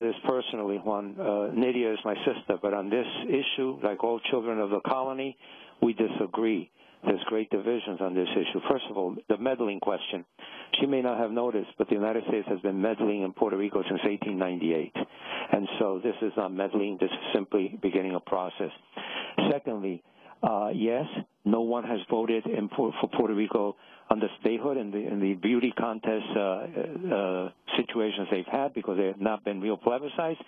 this personally, Juan. Nydia is my sister, but on this issue, like all children of the colony, we disagree. There's great divisions on this issue. First of all, the meddling question. She may not have noticed, but the United States has been meddling in Puerto Rico since 1898. And so this is not meddling. This is simply beginning a process. Secondly, yes, no one has voted for Puerto Rico on the statehood in the beauty contest situations they've had because they have not been real plebiscites.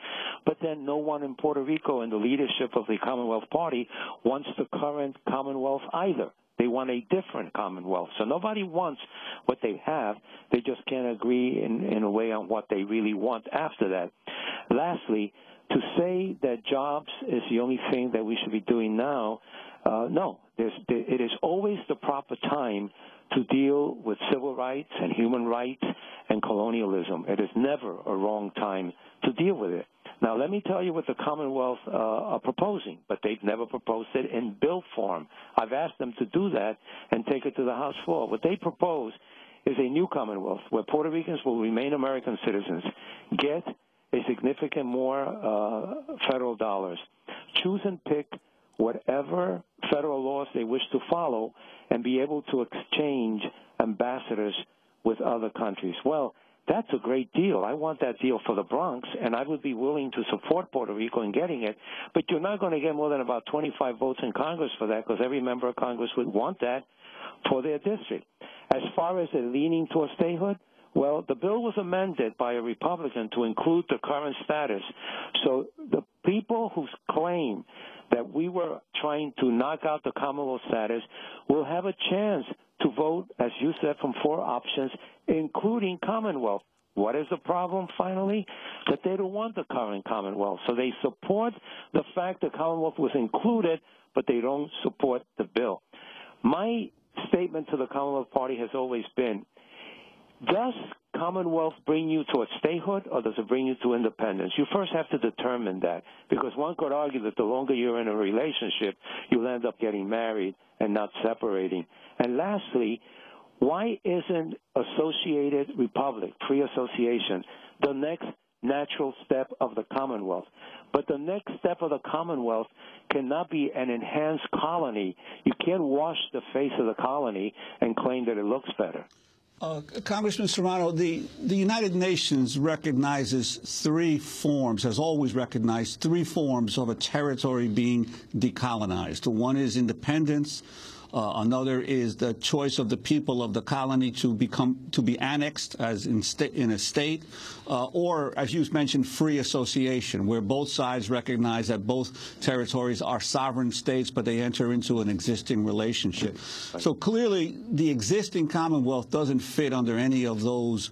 But then no one in Puerto Rico in the leadership of the Commonwealth Party wants the current Commonwealth either. They want a different Commonwealth. So nobody wants what they have. They just can't agree in a way on what they really want after that. Lastly, to say that jobs is the only thing that we should be doing now, no. It is always the proper time to deal with civil rights and human rights and colonialism. It is never a wrong time to deal with it. Now, let me tell you what the Commonwealth are proposing, but they've never proposed it in bill form. I've asked them to do that and take it to the House floor. What they propose is a new Commonwealth where Puerto Ricans will remain American citizens, get a significant more federal dollars, choose and pick whatever federal laws they wish to follow, and be able to exchange ambassadors with other countries. Well, that's a great deal. I want that deal for the Bronx, and I would be willing to support Puerto Rico in getting it. But you're not going to get more than about 25 votes in Congress for that because every member of Congress would want that for their district. As far as it leaning towards statehood, well, the bill was amended by a Republican to include the current status. So the people who claim that we were trying to knock out the Commonwealth status will have a chance to vote, as you said, from 4 options, including Commonwealth. What is the problem, finally? That they don't want the current Commonwealth. So they support the fact the Commonwealth was included, but they don't support the bill. My statement to the Commonwealth Party has always been, does Commonwealth bring you to a statehood or does it bring you to independence? You first have to determine that, because one could argue that the longer you're in a relationship, you'll end up getting married and not separating. And lastly, why isn't associated republic, free association, the next natural step of the Commonwealth? But the next step of the Commonwealth cannot be an enhanced colony. You can't wash the face of the colony and claim that it looks better. Congressman Serrano, the United Nations recognizes 3 forms, has always recognized 3 forms of a territory being decolonized. One is independence. Another is the choice of the people of the colony to be annexed as in a state, or, as you mentioned, free association, where both sides recognize that both territories are sovereign states, but they enter into an existing relationship. So clearly, the existing Commonwealth doesn't fit under any of those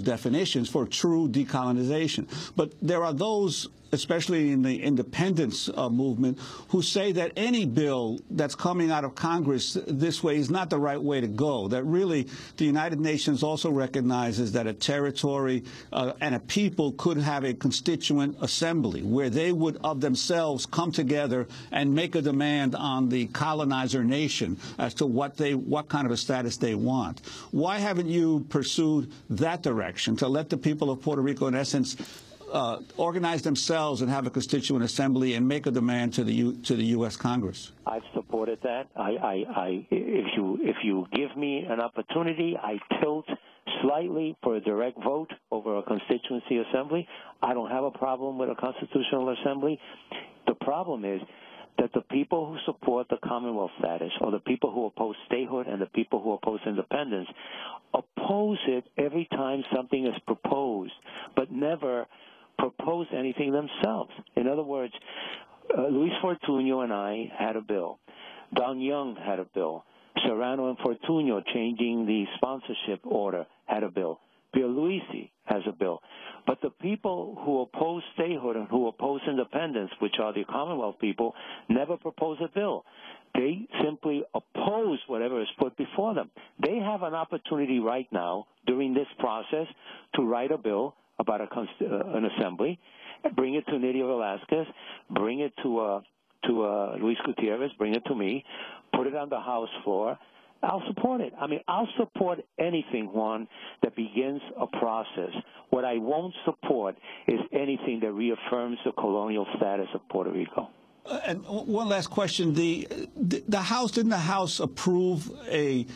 definitions for true decolonization. But there are those, especially in the independence movement, who say that any bill that's coming out of Congress this way is not the right way to go, that really the United Nations also recognizes that a territory and a people could have a constituent assembly where they would of themselves come together and make a demand on the colonizer nation as to what kind of a status they want. Why haven't you pursued that direction, to let the people of Puerto Rico, in essence, organize themselves and have a constituent assembly and make a demand to the U.S. Congress? I've supported that. If you give me an opportunity, I tilt slightly for a direct vote over a constituency assembly. I don't have a problem with a constitutional assembly. The problem is that the people who support the Commonwealth status, or the people who oppose statehood and the people who oppose independence, oppose it every time something is proposed, but never propose anything themselves. In other words, Luis Fortuño and I had a bill. Don Young had a bill. Serrano and Fortuño changing the sponsorship order had a bill. Pierluisi has a bill. But the people who oppose statehood and who oppose independence, which are the Commonwealth people, never propose a bill. They simply oppose whatever is put before them. They have an opportunity right now during this process to write a bill about an assembly, bring it to Nydia Velázquez, bring it to Luis Gutierrez, bring it to me, put it on the House floor, I'll support it. I mean, I'll support anything, Juan, that begins a process. What I won't support is anything that reaffirms the colonial status of Puerto Rico. And one last question: the House, didn't the House approve a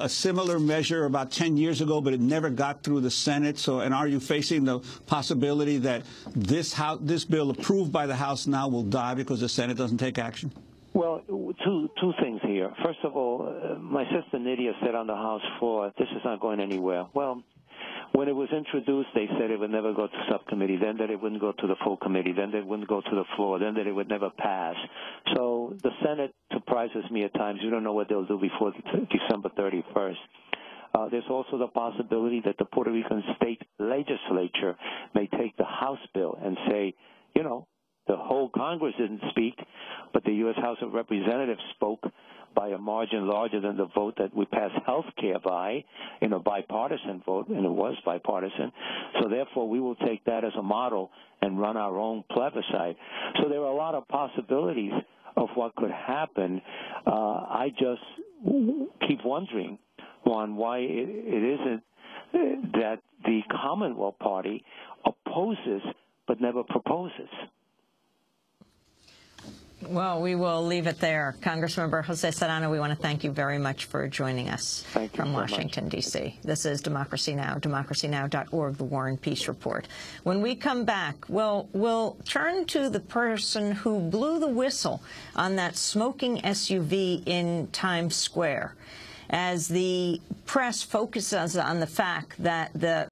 similar measure about 10 years ago, but it never got through the Senate? So, and are you facing the possibility that this bill approved by the House now will die because the Senate doesn't take action? Well, two things here. First of all, my sister Nydia said on the House floor, this is not going anywhere. Well, when it was introduced, they said it would never go to subcommittee, then that it wouldn't go to the full committee, then that it wouldn't go to the floor, then that it would never pass. So the Senate surprises me at times. You don't know what they'll do before December 31st. There's also the possibility that the Puerto Rican state legislature may take the House bill and say, you know, the whole Congress didn't speak, but the U.S. House of Representatives spoke by a margin larger than the vote that we passed health care by in a bipartisan vote, and it was bipartisan. So therefore, we will take that as a model and run our own plebiscite. So there are a lot of possibilities of what could happen. I just keep wondering, Juan, why it isn't that the Commonwealth Party opposes but never proposes. Well, we will leave it there. Congressmember Jose Serrano, we want to thank you very much for joining us from Washington, D.C. This is Democracy Now!, democracynow.org, the War and Peace Report. When we come back, we'll turn to the person who blew the whistle on that smoking SUV in Times Square, as the press focuses on the fact that the